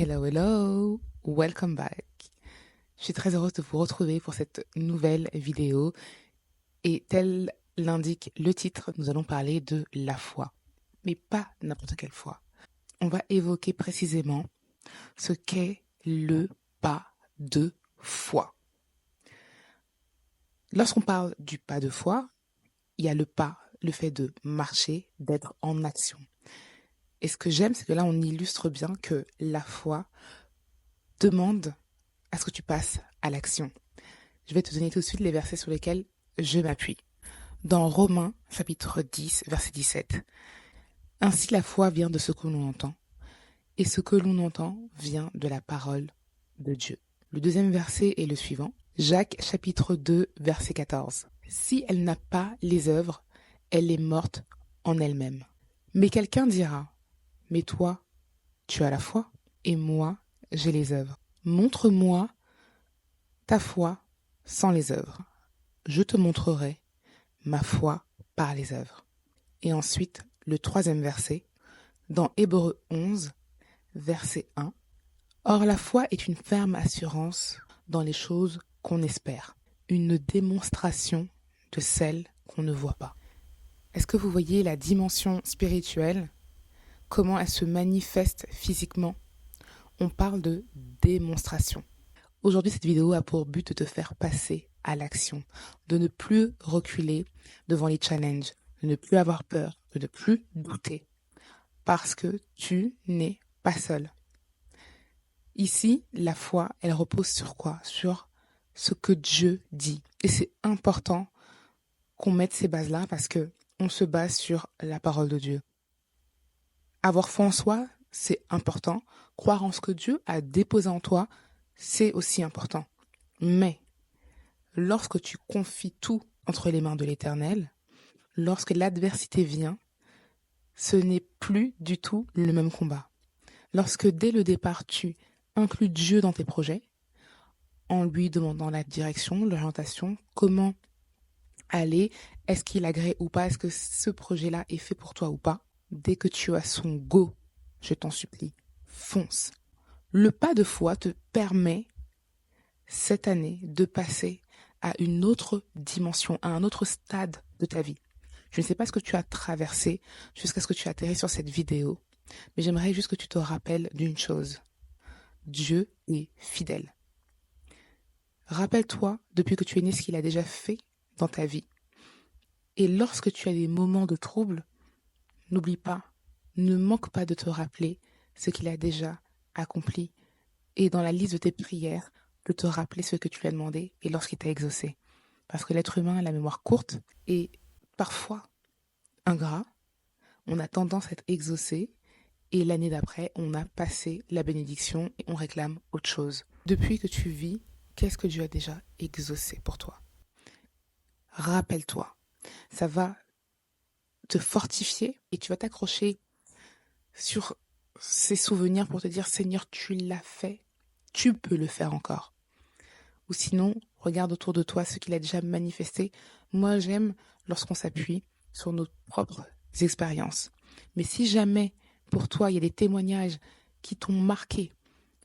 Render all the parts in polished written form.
Hello, hello, welcome back. Je suis très heureuse de vous retrouver pour cette nouvelle vidéo. Et tel l'indique le titre, nous allons parler de la foi. Mais pas n'importe quelle foi. On va évoquer précisément ce qu'est le pas de foi. Lorsqu'on parle du pas de foi, il y a le pas, le fait de marcher, d'être en action. Et ce que j'aime, c'est que là, on illustre bien que la foi demande à ce que tu passes à l'action. Je vais te donner tout de suite les versets sur lesquels je m'appuie. Dans Romains, chapitre 10, verset 17. Ainsi la foi vient de ce que l'on entend, et ce que l'on entend vient de la parole de Dieu. Le deuxième verset est le suivant. Jacques, chapitre 2, verset 14. Si elle n'a pas les œuvres, elle est morte en elle-même. Mais quelqu'un dira, mais toi, tu as la foi, et moi, j'ai les œuvres. Montre-moi ta foi sans les œuvres. Je te montrerai ma foi par les œuvres. Et ensuite, le troisième verset, dans Hébreux 11, verset 1. Or la foi est une ferme assurance dans les choses qu'on espère, une démonstration de celles qu'on ne voit pas. Est-ce que vous voyez la dimension spirituelle? Comment elle se manifeste physiquement? On parle de démonstration. Aujourd'hui, cette vidéo a pour but de te faire passer à l'action, de ne plus reculer devant les challenges, de ne plus avoir peur, de ne plus douter, parce que tu n'es pas seul. Ici, la foi, elle repose sur quoi? Sur ce que Dieu dit. Et c'est important qu'on mette ces bases-là parce que on se base sur la parole de Dieu. Avoir foi en soi, c'est important. Croire en ce que Dieu a déposé en toi, c'est aussi important. Mais lorsque tu confies tout entre les mains de l'Éternel, lorsque l'adversité vient, ce n'est plus du tout le même combat. Lorsque dès le départ, tu inclus Dieu dans tes projets, en lui demandant la direction, l'orientation, comment aller, est-ce qu'il agrée ou pas, est-ce que ce projet-là est fait pour toi ou pas, dès que tu as son go, je t'en supplie, fonce. Le pas de foi te permet cette année de passer à une autre dimension, à un autre stade de ta vie. Je ne sais pas ce que tu as traversé jusqu'à ce que tu atterris sur cette vidéo, mais j'aimerais juste que tu te rappelles d'une chose. Dieu est fidèle. Rappelle-toi, depuis que tu es né, ce qu'il a déjà fait dans ta vie. Et lorsque tu as des moments de trouble, n'oublie pas, ne manque pas de te rappeler ce qu'il a déjà accompli. Et dans la liste de tes prières, de te rappeler ce que tu lui as demandé et lorsqu'il t'a exaucé. Parce que l'être humain a la mémoire courte et parfois ingrat. On a tendance à être exaucé et l'année d'après, on a passé la bénédiction et on réclame autre chose. Depuis que tu vis, qu'est-ce que Dieu a déjà exaucé pour toi? Rappelle-toi, ça va te fortifier et tu vas t'accrocher sur ces souvenirs pour te dire Seigneur, tu l'as fait, tu peux le faire encore. Ou sinon, regarde autour de toi ce qu'il a déjà manifesté. Moi, j'aime lorsqu'on s'appuie sur nos propres expériences. Mais si jamais, pour toi, il y a des témoignages qui t'ont marqué,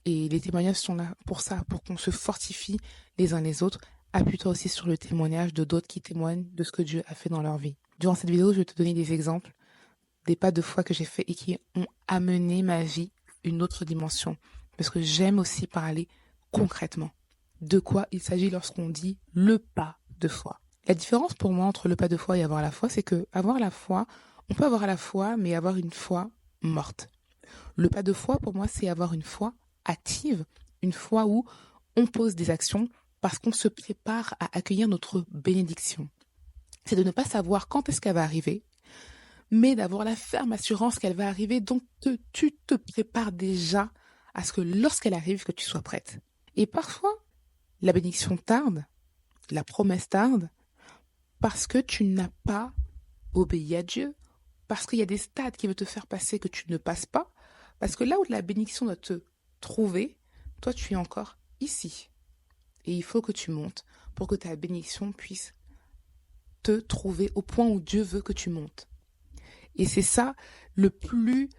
et les témoignages sont là pour ça, pour qu'on se fortifie les uns les autres, appuie-toi aussi sur le témoignage de d'autres qui témoignent de ce que Dieu a fait dans leur vie. Durant cette vidéo, je vais te donner des exemples, des pas de foi que j'ai faits et qui ont amené ma vie à une autre dimension. Parce que j'aime aussi parler concrètement. De quoi il s'agit lorsqu'on dit le pas de foi. La différence pour moi entre le pas de foi et avoir la foi, c'est que avoir la foi, on peut avoir la foi, mais avoir une foi morte. Le pas de foi, pour moi, c'est avoir une foi active, une foi où on pose des actions parce qu'on se prépare à accueillir notre bénédiction. C'est de ne pas savoir quand est-ce qu'elle va arriver, mais d'avoir la ferme assurance qu'elle va arriver, donc tu te prépares déjà à ce que lorsqu'elle arrive, que tu sois prête. Et parfois, la bénédiction tarde, la promesse tarde, parce que tu n'as pas obéi à Dieu, parce qu'il y a des stades qui veulent te faire passer que tu ne passes pas, parce que là où la bénédiction doit te trouver, toi tu es encore ici. Et il faut que tu montes pour que ta bénédiction puisse te trouver au point où Dieu veut que tu montes. Et c'est ça le plus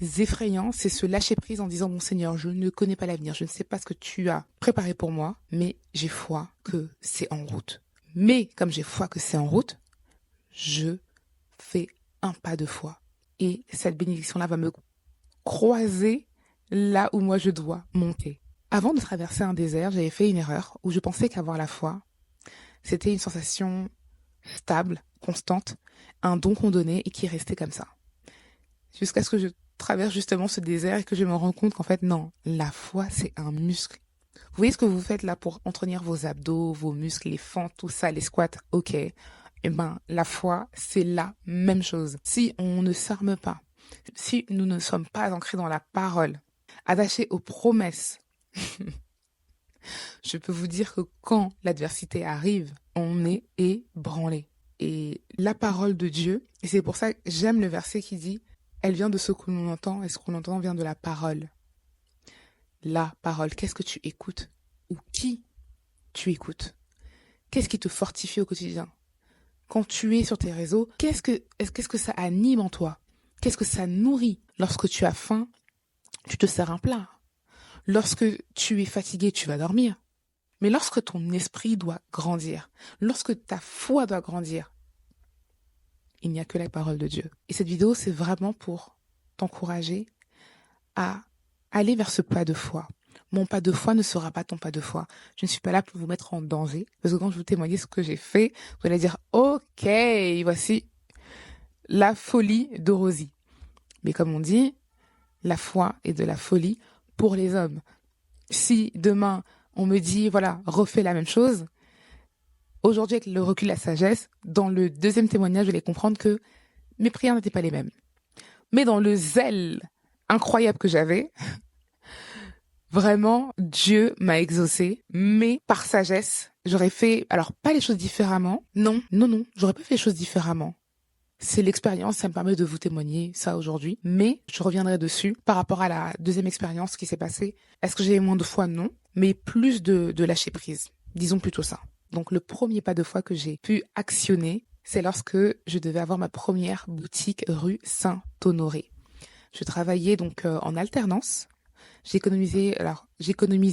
effrayant, c'est se lâcher prise en disant, mon Seigneur, je ne connais pas l'avenir, je ne sais pas ce que tu as préparé pour moi, mais j'ai foi que c'est en route. Mais comme j'ai foi que c'est en route, je fais un pas de foi. Et cette bénédiction-là va me croiser là où moi je dois monter. Avant de traverser un désert, j'avais fait une erreur où je pensais qu'avoir la foi, c'était une sensation stable, constante, un don qu'on donnait et qui restait comme ça. Jusqu'à ce que je traverse justement ce désert et que je me rends compte qu'en fait, non, la foi, c'est un muscle. Vous voyez ce que vous faites là pour entretenir vos abdos, vos muscles, les fentes, tout ça, les squats, ok. Eh ben, la foi, c'est la même chose. Si on ne s'arme pas, si nous ne sommes pas ancrés dans la parole, attachés aux promesses, je peux vous dire que quand l'adversité arrive, on est ébranlé. Et la parole de Dieu, et c'est pour ça que j'aime le verset qui dit, elle vient de ce que l'on entend, et ce qu'on entend vient de la parole. La parole, qu'est-ce que tu écoutes? Ou qui tu écoutes? Qu'est-ce qui te fortifie au quotidien? Quand tu es sur tes réseaux, qu'est-ce que ça anime en toi? Qu'est-ce que ça nourrit? Lorsque tu as faim, tu te sers un plat. Lorsque tu es fatigué, tu vas dormir. Mais lorsque ton esprit doit grandir, lorsque ta foi doit grandir, il n'y a que la parole de Dieu. Et cette vidéo, c'est vraiment pour t'encourager à aller vers ce pas de foi. Mon pas de foi ne sera pas ton pas de foi. Je ne suis pas là pour vous mettre en danger. Parce que quand je vous témoigne ce que j'ai fait, vous allez dire, ok, voici la folie de Rosie. Mais comme on dit, la foi est de la folie pour les hommes. Si demain, on me dit, voilà, refais la même chose, aujourd'hui, avec le recul de la sagesse, dans le deuxième témoignage, vous allez comprendre que mes prières n'étaient pas les mêmes. Mais dans le zèle incroyable que j'avais, vraiment, Dieu m'a exaucé, mais par sagesse, j'aurais fait, alors pas les choses différemment, non, j'aurais pas fait les choses différemment. C'est l'expérience, ça me permet de vous témoigner ça aujourd'hui, mais je reviendrai dessus par rapport à la deuxième expérience qui s'est passée. Est-ce que j'ai eu moins de foi? Non, mais plus de lâcher prise, disons plutôt ça. Donc le premier pas de foi que j'ai pu actionner, c'est lorsque je devais avoir ma première boutique rue Saint-Honoré. Je travaillais donc en alternance. J'économisais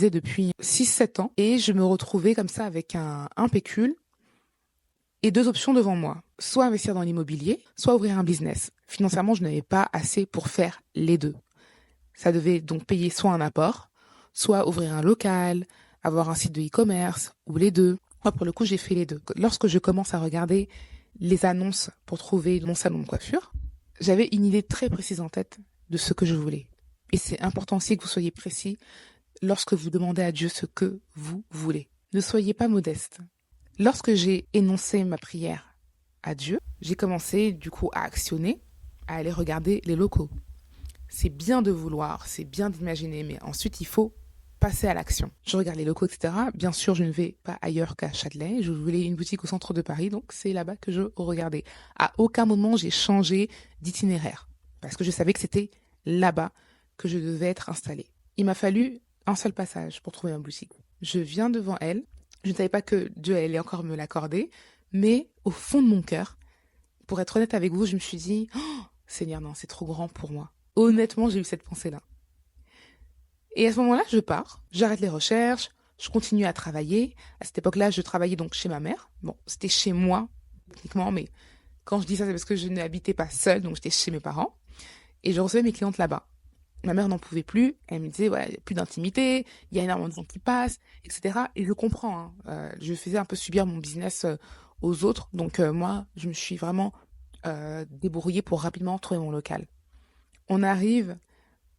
depuis 6-7 ans et je me retrouvais comme ça avec un pécule et deux options devant moi. Soit investir dans l'immobilier, soit ouvrir un business. Financièrement, je n'avais pas assez pour faire les deux. Ça devait donc payer soit un apport, soit ouvrir un local, avoir un site de e-commerce, ou les deux. Moi, pour le coup, j'ai fait les deux. Lorsque je commence à regarder les annonces pour trouver mon salon de coiffure, j'avais une idée très précise en tête de ce que je voulais. Et c'est important aussi que vous soyez précis lorsque vous demandez à Dieu ce que vous voulez. Ne soyez pas modeste. Lorsque j'ai énoncé ma prière à Dieu, j'ai commencé du coup à actionner, à aller regarder les locaux. C'est bien de vouloir, c'est bien d'imaginer, mais ensuite il faut passer à l'action. Je regarde les locaux, etc. Bien sûr, je ne vais pas ailleurs qu'à Châtelet. Je voulais une boutique au centre de Paris, donc c'est là-bas que je regardais. À aucun moment, j'ai changé d'itinéraire, parce que je savais que c'était là-bas que je devais être installée. Il m'a fallu un seul passage pour trouver ma boutique. Je viens devant elle. Je ne savais pas que Dieu allait encore me l'accorder, mais au fond de mon cœur, pour être honnête avec vous, je me suis dit, oh, Seigneur, non, c'est trop grand pour moi. Honnêtement, j'ai eu cette pensée-là. Et à ce moment-là, je pars, j'arrête les recherches, je continue à travailler. À cette époque-là, je travaillais donc chez ma mère. Bon, c'était chez moi, techniquement, mais quand je dis ça, c'est parce que je n'habitais pas seule, donc j'étais chez mes parents. Et je recevais mes clientes là-bas. Ma mère n'en pouvait plus, elle me disait, ouais, il n'y a plus d'intimité, il y a énormément de gens qui passent, etc. Et je comprends, je faisais un peu subir mon business aux autres, donc moi, je me suis vraiment débrouillée pour rapidement trouver mon local. On arrive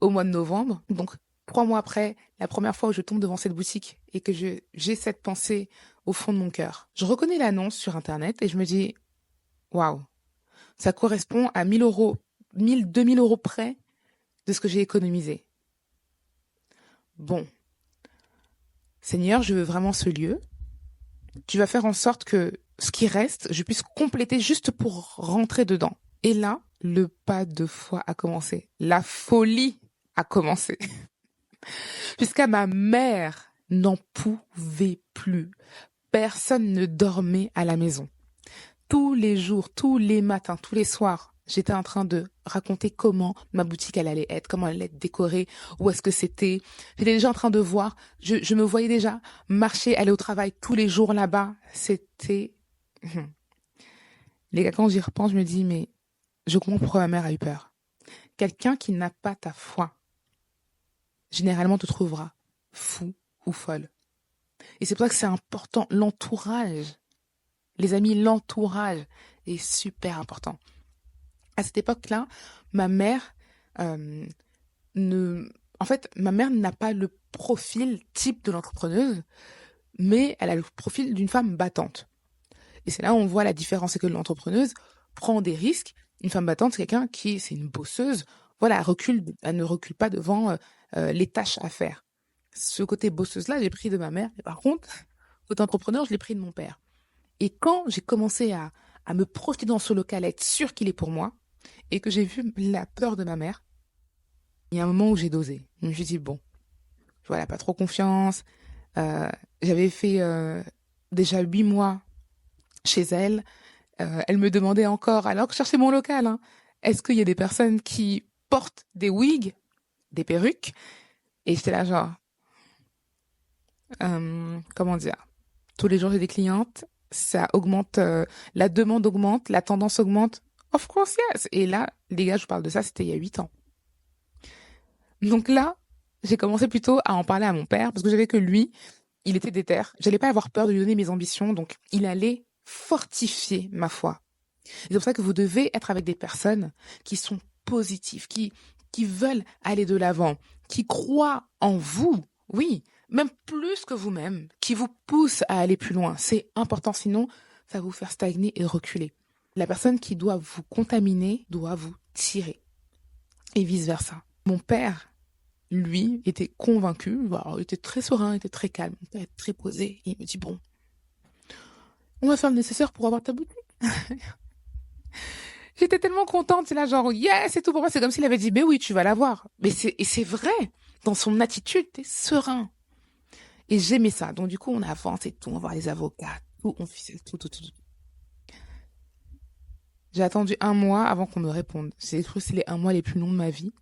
au mois de novembre, donc 3 mois après, la première fois où je tombe devant cette boutique et que j'ai cette pensée au fond de mon cœur. Je reconnais l'annonce sur Internet et je me dis, waouh, ça correspond à 1 000 euros, 2 000 euros près de ce que j'ai économisé. Bon, Seigneur, je veux vraiment ce lieu. Tu vas faire en sorte que ce qui reste, je puisse compléter juste pour rentrer dedans. Et là, le pas de foi a commencé. La folie a commencé. Jusqu'à ma mère n'en pouvait plus. Personne ne dormait à la maison. Tous les jours, tous les matins, tous les soirs, J'étais en train de raconter comment ma boutique elle allait être, comment elle allait être décorée, où est-ce que c'était. J'étais déjà en train de voir, je me voyais déjà marcher, aller au travail tous les jours là-bas. C'était... Les gars, quand j'y repense, je me dis, mais je comprends pourquoi ma mère a eu peur. Quelqu'un qui n'a pas ta foi, généralement te trouvera fou ou folle. Et c'est pour ça que c'est important, l'entourage. Les amis, l'entourage est super important. À cette époque-là, ma mère euh, en fait, ma mère n'a pas le profil type de l'entrepreneuse, mais elle a le profil d'une femme battante. Et c'est là où on voit la différence, c'est que l'entrepreneuse prend des risques. Une femme battante, c'est une bosseuse. Voilà, elle ne recule pas devant les tâches à faire. Ce côté bosseuse-là, j'ai pris de ma mère. Mais par contre, côté entrepreneur, je l'ai pris de mon père. Et quand j'ai commencé à me projeter dans ce local, à être sûre qu'il est pour moi, et que j'ai vu la peur de ma mère, il y a un moment où j'ai dosé. Je me suis dit, bon, voilà, pas trop confiance. J'avais fait déjà 8 mois chez elle. Elle me demandait encore, alors que je cherchais mon local, hein, est-ce qu'il y a des personnes qui portent des wigs, des perruques? Et j'étais là genre, comment dire, tous les jours j'ai des clientes, ça augmente, la demande augmente, la tendance augmente. Of course, yes. Et là, les gars, je vous parle de ça, c'était il y a 8 ans. Donc là, j'ai commencé plutôt à en parler à mon père, parce que j'avais que lui, il était déter. J'allais pas avoir peur de lui donner mes ambitions, donc il allait fortifier ma foi. C'est pour ça que vous devez être avec des personnes qui sont positives, qui veulent aller de l'avant, qui croient en vous, oui, même plus que vous-même, qui vous poussent à aller plus loin. C'est important, sinon ça va vous faire stagner et reculer. La personne qui doit vous contaminer doit vous tirer. Et vice-versa. Mon père, lui, était convaincu, il était très serein, il était très calme, il était très posé. Et il me dit, bon, on va faire le nécessaire pour avoir ta boutique. J'étais tellement contente, c'est là genre, yes, c'est tout pour moi. C'est comme s'il avait dit, mais oui, tu vas l'avoir. Et c'est vrai. Dans son attitude, t'es serein. Et j'aimais ça. Donc, du coup, on avance et tout, on va voir les avocats, tout, on ficelle tout. J'ai attendu 1 mois avant qu'on me réponde. C'est les 1 mois les plus longs de ma vie.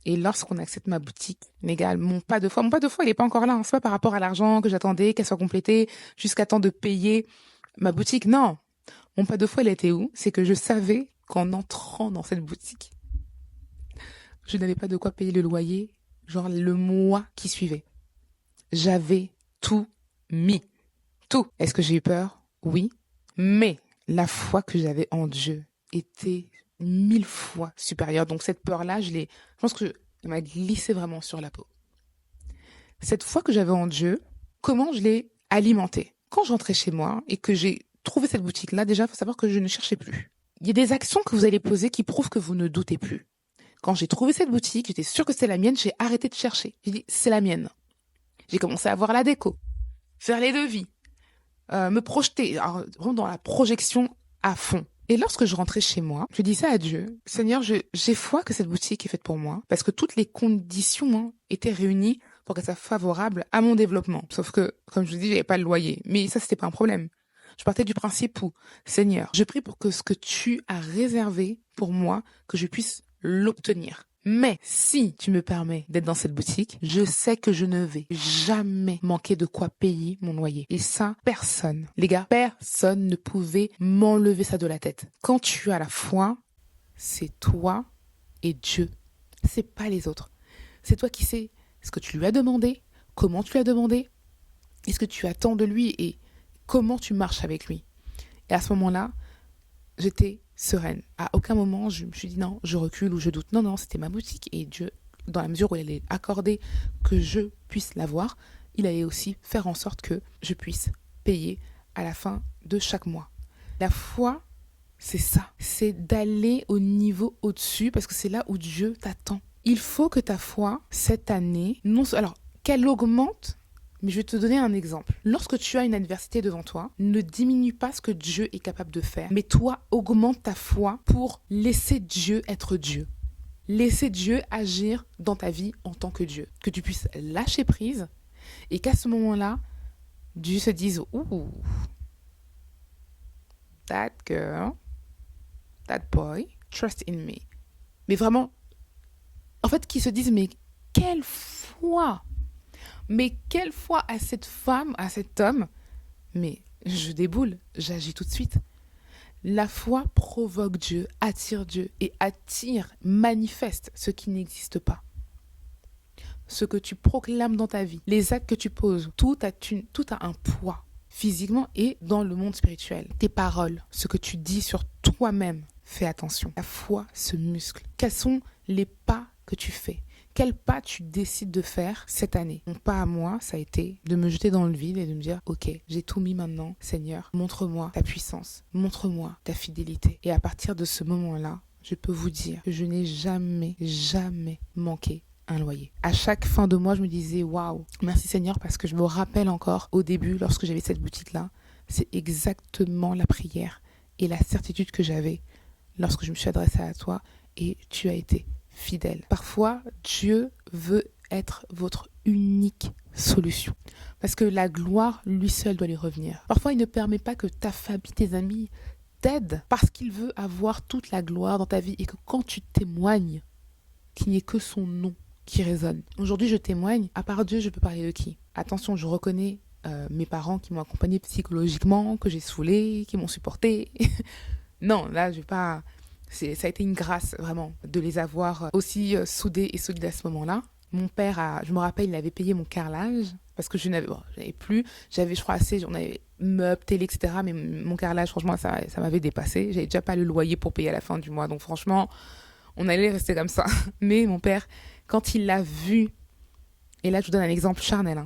Et lorsqu'on accepte ma boutique, les gars, mon pas de foi, il est pas encore là, hein. C'est pas par rapport à l'argent que j'attendais, qu'elle soit complétée, jusqu'à temps de payer ma boutique. Non. Mon pas de foi, il était où? C'est que je savais qu'en entrant dans cette boutique, je n'avais pas de quoi payer le loyer, genre le mois qui suivait. J'avais tout mis. Tout. Est-ce que j'ai eu peur? Oui. Mais la foi que j'avais en Dieu était 1000 fois supérieure. Donc cette peur-là, je pense que elle m'a glissé vraiment sur la peau. Cette foi que j'avais en Dieu, comment je l'ai alimentée? Quand j'entrais chez moi et que j'ai trouvé cette boutique-là, déjà, il faut savoir que je ne cherchais plus. Il y a des actions que vous allez poser qui prouvent que vous ne doutez plus. Quand j'ai trouvé cette boutique, j'étais sûre que c'était la mienne, j'ai arrêté de chercher. J'ai dit, c'est la mienne. J'ai commencé à voir la déco, faire les devis, me projeter, alors, vraiment dans la projection à fond. Et lorsque je rentrais chez moi, je disais à Dieu, Seigneur, j'ai foi que cette boutique est faite pour moi, parce que toutes les conditions étaient réunies pour qu'elle soit favorable à mon développement. Sauf que, comme je vous dis, j'avais pas le loyer. Mais ça, c'était pas un problème. Je partais du principe où, Seigneur, je prie pour que ce que tu as réservé pour moi, que je puisse l'obtenir. Mais si tu me permets d'être dans cette boutique, je sais que je ne vais jamais manquer de quoi payer mon loyer. Et ça, personne, les gars, personne ne pouvait m'enlever ça de la tête. Quand tu as la foi, c'est toi et Dieu. C'est pas les autres. C'est toi qui sais ce que tu lui as demandé, comment tu lui as demandé, et ce que tu attends de lui et comment tu marches avec lui. Et à ce moment-là, j'étais sereine. À aucun moment, je me suis dit non, je recule ou je doute. Non, c'était ma boutique. Et Dieu, dans la mesure où il allait accorder que je puisse l'avoir, il allait aussi faire en sorte que je puisse payer à la fin de chaque mois. La foi, c'est ça. C'est d'aller au niveau au-dessus parce que c'est là où Dieu t'attend. Il faut que ta foi, cette année, alors qu'elle augmente. Mais je vais te donner un exemple. Lorsque tu as une adversité devant toi, ne diminue pas ce que Dieu est capable de faire. Mais toi, augmente ta foi pour laisser Dieu être Dieu. Laisser Dieu agir dans ta vie en tant que Dieu. Que tu puisses lâcher prise et qu'à ce moment-là, Dieu se dise « Ouh, that girl, that boy, trust in me. Mais vraiment, en fait, qui se disent, mais quelle foi à cette femme, à cet homme, mais je déboule, j'agis tout de suite. La foi provoque Dieu, attire Dieu et manifeste ce qui n'existe pas. Ce que tu proclames dans ta vie, les actes que tu poses, tout a un poids, physiquement et dans le monde spirituel. Tes paroles, ce que tu dis sur toi-même, fais attention. La foi se muscle. Quels sont les pas que tu fais? Quel pas tu décides de faire cette année? Mon pas à moi, ça a été de me jeter dans le vide et de me dire, ok, j'ai tout mis maintenant, Seigneur, montre-moi ta puissance, montre-moi ta fidélité. Et à partir de ce moment-là, je peux vous dire que je n'ai jamais manqué un loyer. À chaque fin de mois, je me disais, waouh, merci Seigneur, parce que je me rappelle encore au début, lorsque j'avais cette boutique-là, c'est exactement la prière et la certitude que j'avais lorsque je me suis adressée à toi et tu as été fidèle. Parfois, Dieu veut être votre unique solution. Parce que la gloire, lui seul, doit lui revenir. Parfois, il ne permet pas que ta famille, tes amis t'aident parce qu'il veut avoir toute la gloire dans ta vie et que quand tu témoignes, qu'il n'y ait que son nom qui résonne. Aujourd'hui, je témoigne. À part Dieu, je peux parler de qui? Attention, je reconnais mes parents qui m'ont accompagné psychologiquement, que j'ai saoulé, qui m'ont supporté. Non, là, je vais pas... Ça a été une grâce, vraiment, de les avoir aussi soudés et solides à ce moment-là. Mon père, je me rappelle, il avait payé mon carrelage parce que j'avais plus. J'avais, je crois, assez, on avait meubles, télé, etc. Mais mon carrelage, franchement, ça m'avait dépassé. J'avais déjà pas le loyer pour payer à la fin du mois. Donc, franchement, on allait rester comme ça. Mais mon père, quand il l'a vu, et là, je vous donne un exemple charnel,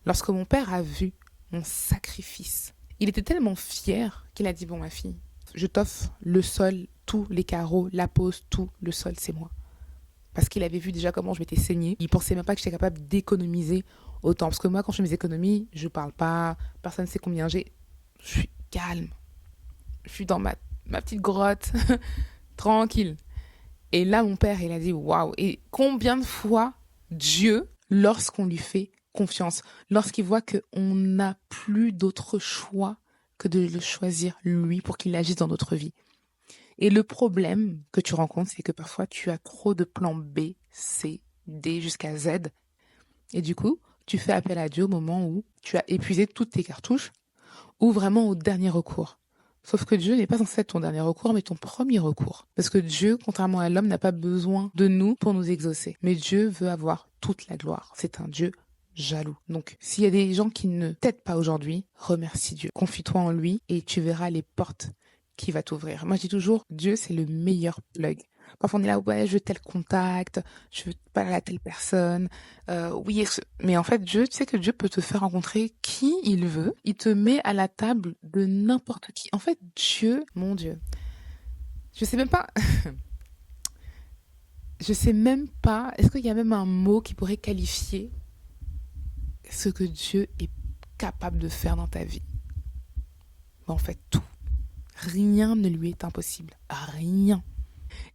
lorsque mon père a vu mon sacrifice, il était tellement fier qu'il a dit, bon, ma fille, je t'offre le sol, tous les carreaux, la pose, tout le sol, c'est moi. Parce qu'il avait vu déjà comment je m'étais saignée. Il pensait même pas que j'étais capable d'économiser autant. Parce que moi, quand je fais mes économies, je parle pas, personne ne sait combien j'ai. Je suis calme. Je suis dans ma petite grotte, tranquille. Et là, mon père, il a dit, waouh. Et combien de fois Dieu, lorsqu'on lui fait confiance, lorsqu'il voit qu'on n'a plus d'autre choix que de le choisir lui pour qu'il agisse dans notre vie. Et le problème que tu rencontres, c'est que parfois tu as trop de plans B, C, D jusqu'à Z. Et du coup, tu fais appel à Dieu au moment où tu as épuisé toutes tes cartouches ou vraiment au dernier recours. Sauf que Dieu n'est pas censé être ton dernier recours, mais ton premier recours. Parce que Dieu, contrairement à l'homme, n'a pas besoin de nous pour nous exaucer. Mais Dieu veut avoir toute la gloire. C'est un Dieu jaloux. Donc, s'il y a des gens qui ne t'aident pas aujourd'hui, remercie Dieu. Confie-toi en lui et tu verras les portes qui va t'ouvrir. Moi, je dis toujours, Dieu, c'est le meilleur plug. Parfois, on est là, ouais, je veux tel contact, je veux parler à telle personne. Oui, mais en fait, Dieu, tu sais que Dieu peut te faire rencontrer qui il veut. Il te met à la table de n'importe qui. En fait, Dieu, mon Dieu, je sais même pas... je sais même pas, est-ce qu'il y a même un mot qui pourrait qualifier ce que Dieu est capable de faire dans ta vie? En fait, tout. Rien ne lui est impossible. Rien.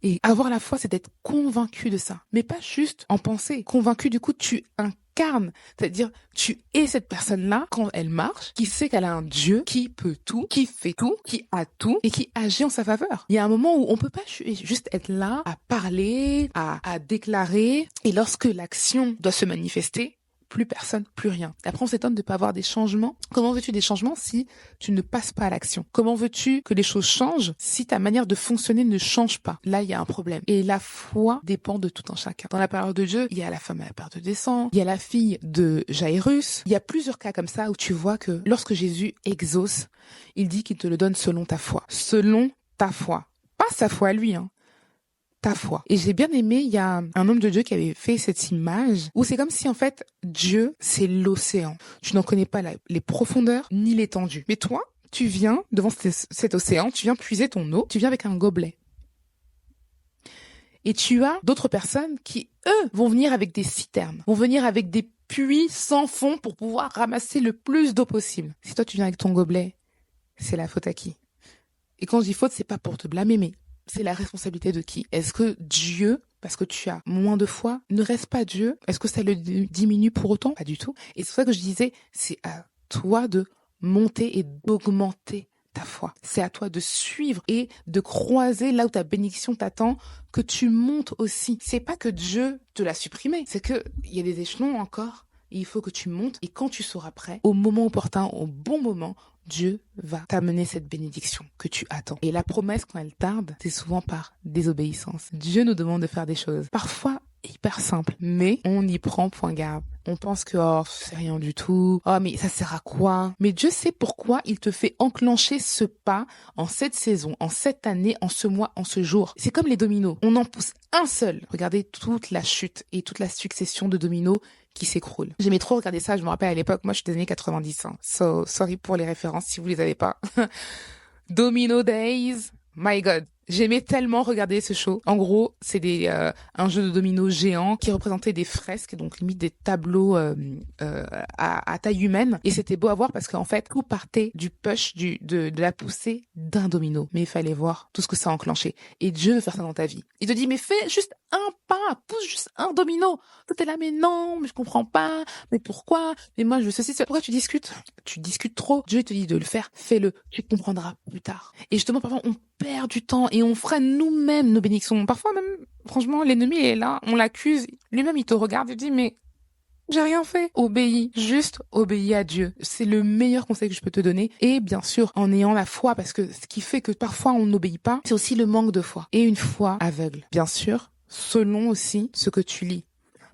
Et avoir la foi, c'est d'être convaincu de ça. Mais pas juste en penser. Convaincu, du coup, tu incarnes. C'est-à-dire, tu es cette personne-là, quand elle marche, qui sait qu'elle a un Dieu qui peut tout, qui fait tout, qui a tout, et qui agit en sa faveur. Il y a un moment où on peut pas juste être là, à parler, à déclarer. Et lorsque l'action doit se manifester, plus personne, plus rien. Après, on s'étonne de ne pas avoir des changements. Comment veux-tu des changements si tu ne passes pas à l'action? Comment veux-tu que les choses changent si ta manière de fonctionner ne change pas? Là, il y a un problème. Et la foi dépend de tout un chacun. Dans la parole de Dieu, il y a la femme à la perte de sang, il y a la fille de Jairus. Il y a plusieurs cas comme ça où tu vois que lorsque Jésus exauce, il dit qu'il te le donne selon ta foi. Selon ta foi. Pas sa foi à lui, ta foi. Et j'ai bien aimé, il y a un homme de Dieu qui avait fait cette image où c'est comme si en fait Dieu c'est l'océan. Tu n'en connais pas les profondeurs ni l'étendue. Mais toi, tu viens devant cet océan, tu viens puiser ton eau, tu viens avec un gobelet. Et tu as d'autres personnes qui, eux, vont venir avec des citernes, vont venir avec des puits sans fond pour pouvoir ramasser le plus d'eau possible. Si toi tu viens avec ton gobelet, c'est la faute à qui? Et quand je dis faute, c'est pas pour te blâmer, mais c'est la responsabilité de qui? Est-ce que Dieu, parce que tu as moins de foi, ne reste pas Dieu? Est-ce que ça le diminue pour autant? Pas du tout. Et c'est pour ça que je disais, c'est à toi de monter et d'augmenter ta foi. C'est à toi de suivre et de croiser là où ta bénédiction t'attend, que tu montes aussi. C'est pas que Dieu te l'a supprimé, c'est que il y a des échelons encore. Et il faut que tu montes et quand tu seras prêt, au moment opportun, au bon moment, Dieu va t'amener cette bénédiction que tu attends. Et la promesse, quand elle tarde, c'est souvent par désobéissance. Dieu nous demande de faire des choses, parfois hyper simples, mais on y prend point garde. On pense que c'est rien du tout. Oh, mais ça sert à quoi? Mais Dieu sait pourquoi il te fait enclencher ce pas en cette saison, en cette année, en ce mois, en ce jour. C'est comme les dominos. On en pousse un seul. Regardez toute la chute et toute la succession de dominos qui s'écroule. J'aimais trop regarder ça, je me rappelle à l'époque, moi je suis des années 90, hein. So, sorry pour les références si vous les avez pas. Domino Days, my god. J'aimais tellement regarder ce show. En gros, c'est un jeu de dominos géant qui représentait des fresques, donc limite des tableaux à taille humaine. Et c'était beau à voir parce qu'en fait, tout partait du push, de la poussée d'un domino. Mais il fallait voir tout ce que ça a enclenché. Et Dieu veut faire ça dans ta vie. Il te dit, mais fais juste un pas, pousse juste un domino. Toi, t'es là, mais non, mais je comprends pas. Mais pourquoi? Mais moi, je veux ceci, pourquoi tu discutes? Tu discutes trop. Dieu te dit de le faire, fais-le. Tu comprendras plus tard. Et justement, parfois, on perd du temps et on freine nous-mêmes nos bénédictions. Parfois même, franchement, l'ennemi est là, on l'accuse. Lui-même, il te regarde et dit, mais j'ai rien fait. Obéis, juste obéis à Dieu. C'est le meilleur conseil que je peux te donner. Et bien sûr, en ayant la foi, parce que ce qui fait que parfois on n'obéit pas, c'est aussi le manque de foi. Et une foi aveugle. Bien sûr, selon aussi ce que tu lis.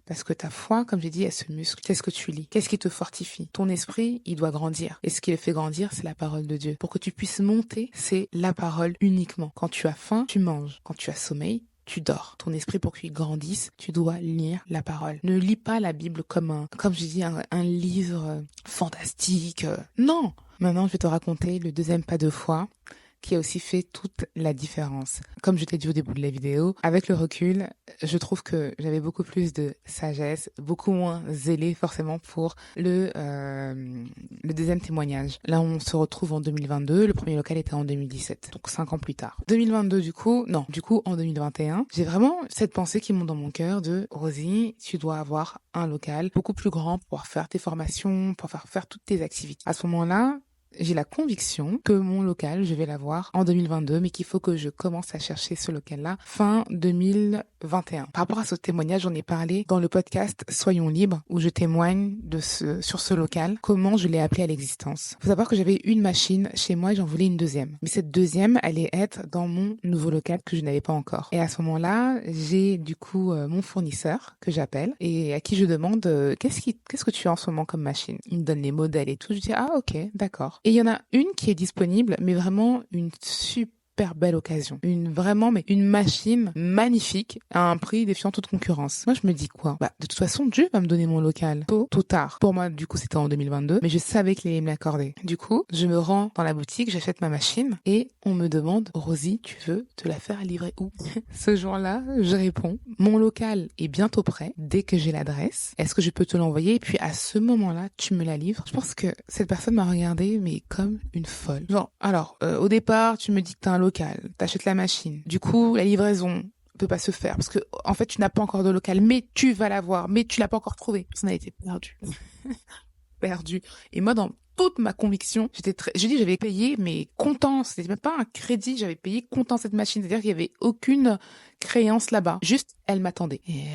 Parce que ta foi, comme j'ai dit, elle se muscle. Qu'est-ce que tu lis? Qu'est-ce qui te fortifie? Ton esprit, il doit grandir. Et ce qui le fait grandir, c'est la parole de Dieu. Pour que tu puisses monter, c'est la parole uniquement. Quand tu as faim, tu manges. Quand tu as sommeil, tu dors. Ton esprit, pour qu'il grandisse, tu dois lire la parole. Ne lis pas la Bible comme je dis, un livre fantastique. Non! Maintenant, je vais te raconter le deuxième pas de foi qui a aussi fait toute la différence. Comme je t'ai dit au début de la vidéo, avec le recul, je trouve que j'avais beaucoup plus de sagesse, beaucoup moins zélée forcément pour le deuxième témoignage. Là, on se retrouve en 2022, le premier local était en 2017, donc 5 ans plus tard. 2022 du coup en 2021, j'ai vraiment cette pensée qui monte dans mon cœur de Rosie, tu dois avoir un local beaucoup plus grand pour pouvoir faire tes formations, pour faire toutes tes activités. À ce moment-là, j'ai la conviction que mon local, je vais l'avoir en 2022, mais qu'il faut que je commence à chercher ce local-là fin 2021. Par rapport à ce témoignage, j'en ai parlé dans le podcast Soyons libres, où je témoigne sur ce local, comment je l'ai appelé à l'existence. Faut savoir que j'avais une machine chez moi et j'en voulais une deuxième. Mais cette deuxième allait être dans mon nouveau local que je n'avais pas encore. Et à ce moment-là, j'ai du coup mon fournisseur que j'appelle et à qui je demande qu'est-ce que tu as en ce moment comme machine. Il me donne les modèles et tout. Je dis ah ok, d'accord. Et il y en a une qui est disponible, mais vraiment une super belle occasion. Une machine magnifique à un prix défiant toute concurrence. Moi, je me dis quoi? De toute façon, Dieu va me donner mon local. Tôt ou tard. Pour moi, du coup, c'était en 2022, mais je savais qu'il allait me l'accorder. Du coup, je me rends dans la boutique, j'achète ma machine et on me demande, Rosie, tu veux te la faire livrer où? Ce jour-là, je réponds, mon local est bientôt prêt. Dès que j'ai l'adresse, est-ce que je peux te l'envoyer? Et puis, à ce moment-là, tu me la livres. Je pense que cette personne m'a regardée, mais comme une folle. Genre, alors, au départ, tu me dis que t'as un local, t'achètes la machine. Du coup, la livraison peut pas se faire parce que en fait, tu n'as pas encore de local, mais tu vas l'avoir, mais tu l'as pas encore trouvé. Ça a été perdu. Perdu. Et moi, dans toute ma conviction, j'avais payé, mais comptant. C'était même pas un crédit, j'avais payé comptant cette machine. C'est-à-dire qu'il y avait aucune créance là-bas. Juste, elle m'attendait. Et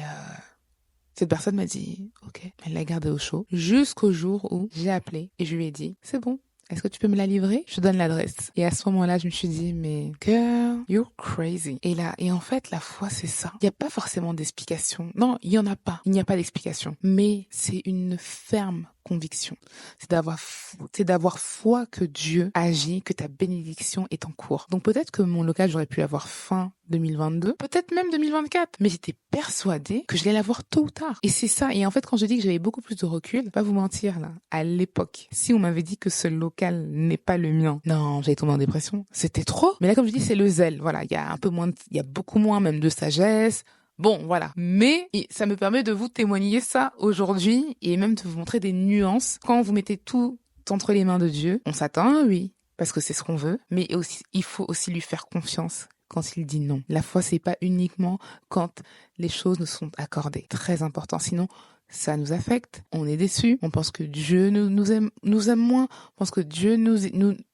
cette personne m'a dit, ok, elle l'a gardée au chaud jusqu'au jour où j'ai appelé et je lui ai dit, c'est bon. Est-ce que tu peux me la livrer? Je te donne l'adresse. Et à ce moment-là, je me suis dit, mais girl, you're crazy. Et en fait, la foi, c'est ça. Il n'y a pas forcément d'explication. Non, il n'y en a pas. Il n'y a pas d'explication. Mais c'est une ferme conviction. C'est d'avoir foi que Dieu agit, que ta bénédiction est en cours. Donc peut-être que mon local, j'aurais pu l'avoir fin 2022, peut-être même 2024, mais j'étais persuadée que je l'allais l'avoir tôt ou tard. Et c'est ça. Et en fait, quand je dis que j'avais beaucoup plus de recul, je vais pas vous mentir là, à l'époque, si on m'avait dit que ce local n'est pas le mien, non, j'allais tomber en dépression. C'était trop. Mais là, comme je dis, c'est le zèle. Voilà, il y a beaucoup moins même de sagesse. Bon, voilà. Mais ça me permet de vous témoigner ça aujourd'hui et même de vous montrer des nuances. Quand vous mettez tout entre les mains de Dieu, on s'attend, oui, parce que c'est ce qu'on veut, mais aussi, il faut aussi lui faire confiance quand il dit non. La foi, c'est pas uniquement quand les choses nous sont accordées. Très important. Sinon, ça nous affecte. On est déçu. On pense que Dieu nous aime moins. On pense que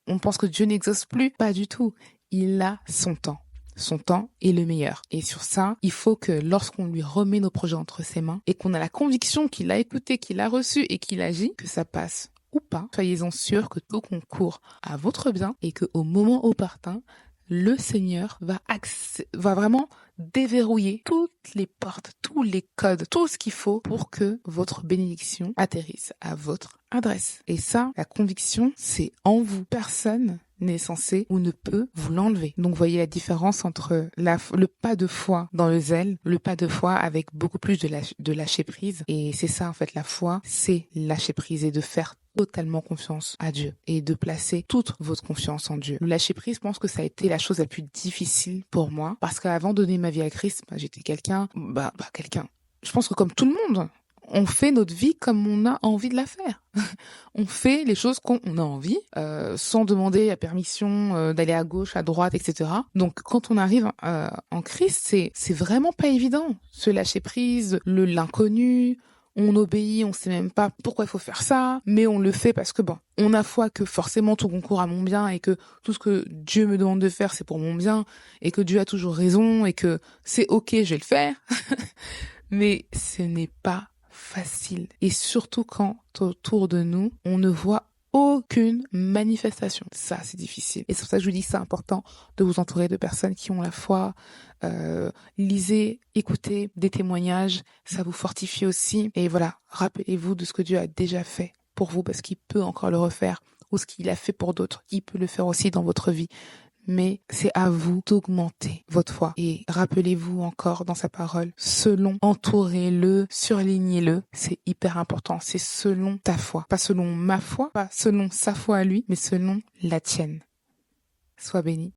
on pense que Dieu n'exauce plus. Pas du tout. Il a son temps. Son temps est le meilleur. Et sur ça, il faut que lorsqu'on lui remet nos projets entre ses mains et qu'on a la conviction qu'il a écouté, qu'il a reçu et qu'il agit, que ça passe ou pas, soyez-en sûrs que tout concourt à votre bien et qu'au moment opportun, le Seigneur va vraiment déverrouiller toutes les portes, tous les codes, tout ce qu'il faut pour que votre bénédiction atterrisse à votre adresse. Et ça, la conviction, c'est en vous. Personne n'est censé ou ne peut vous l'enlever. Donc, voyez la différence entre le pas de foi dans le zèle, le pas de foi avec beaucoup plus de lâcher prise. Et c'est ça, en fait, la foi, c'est lâcher prise et de faire totalement confiance à Dieu et de placer toute votre confiance en Dieu. Le lâcher prise, je pense que ça a été la chose la plus difficile pour moi parce qu'avant de donner ma vie à Christ, j'étais quelqu'un. Je pense que comme tout le monde, on fait notre vie comme on a envie de la faire. On fait les choses qu'on a envie, sans demander la permission d'aller à gauche, à droite, etc. Donc, quand on arrive en Christ, c'est vraiment pas évident. Se lâcher prise, l'inconnu. On obéit, on sait même pas pourquoi il faut faire ça, mais on le fait parce que on a foi que forcément tout concourt à mon bien et que tout ce que Dieu me demande de faire, c'est pour mon bien et que Dieu a toujours raison et que c'est ok, je vais le faire. Mais ce n'est pas facile. Et surtout quand autour de nous, on ne voit aucune manifestation. Ça, c'est difficile. Et c'est pour ça que je vous dis que c'est important de vous entourer de personnes qui ont la foi. Lisez, écoutez des témoignages, ça vous fortifie aussi. Et voilà, rappelez-vous de ce que Dieu a déjà fait pour vous parce qu'il peut encore le refaire ou ce qu'il a fait pour d'autres. Il peut le faire aussi dans votre vie. Mais c'est à vous d'augmenter votre foi. Et rappelez-vous encore dans sa parole, entourez-le, surlignez-le. C'est hyper important. C'est selon ta foi. Pas selon ma foi, pas selon sa foi à lui, mais selon la tienne. Sois béni.